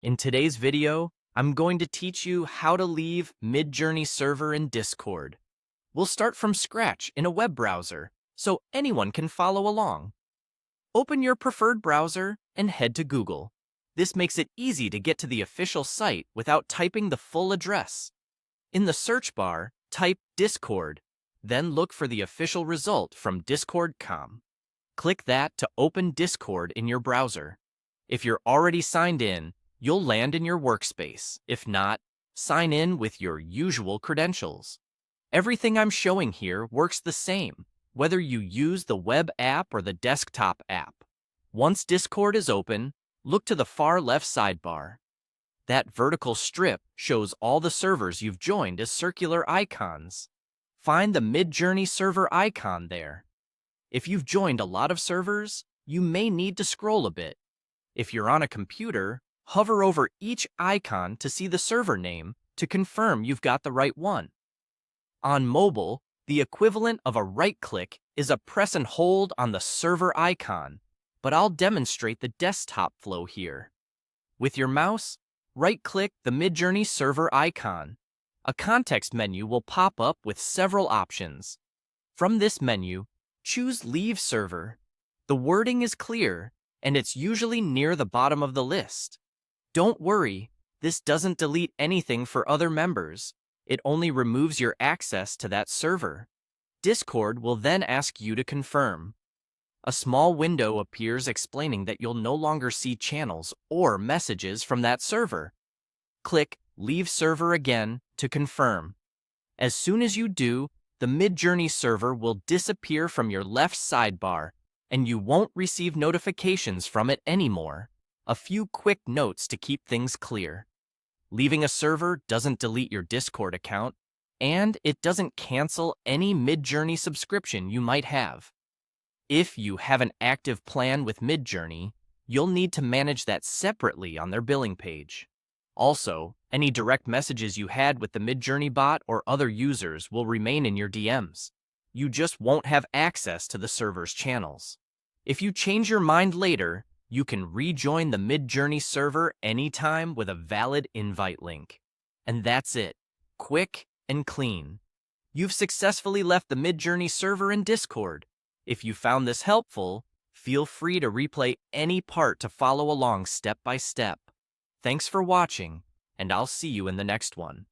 In today's video, I'm going to teach you how to leave Midjourney server in Discord. We'll start from scratch in a web browser, so anyone can follow along. Open your preferred browser and head to Google. This makes it easy to get to the official site without typing the full address. In the search bar, type Discord, then look for the official result from Discord.com. Click that to open Discord in your browser. If you're already signed in, you'll land in your workspace. If not, sign in with your usual credentials. Everything I'm showing here works the same, whether you use the web app or the desktop app. Once Discord is open, look to the far left sidebar. That vertical strip shows all the servers you've joined as circular icons. Find the Midjourney server icon there. If you've joined a lot of servers, you may need to scroll a bit. If you're on a computer, hover over each icon to see the server name to confirm you've got the right one. On mobile, the equivalent of a right-click is a press and hold on the server icon, but I'll demonstrate the desktop flow here. With your mouse, right-click the Midjourney server icon. A context menu will pop up with several options. From this menu, choose Leave Server. The wording is clear, and it's usually near the bottom of the list. Don't worry, this doesn't delete anything for other members. It only removes your access to that server. Discord will then ask you to confirm. A small window appears explaining that you'll no longer see channels or messages from that server. Click Leave Server again to confirm. As soon as you do, the Midjourney server will disappear from your left sidebar, and you won't receive notifications from it anymore. A few quick notes to keep things clear. Leaving a server doesn't delete your Discord account, and it doesn't cancel any Midjourney subscription you might have. If you have an active plan with Midjourney, you'll need to manage that separately on their billing page. Also, any direct messages you had with the Midjourney bot or other users will remain in your DMs. You just won't have access to the server's channels. If you change your mind later, you can rejoin the Midjourney server anytime with a valid invite link. And that's it. Quick and clean. You've successfully left the Midjourney server in Discord. If you found this helpful, feel free to replay any part to follow along step by step. Thanks for watching, and I'll see you in the next one.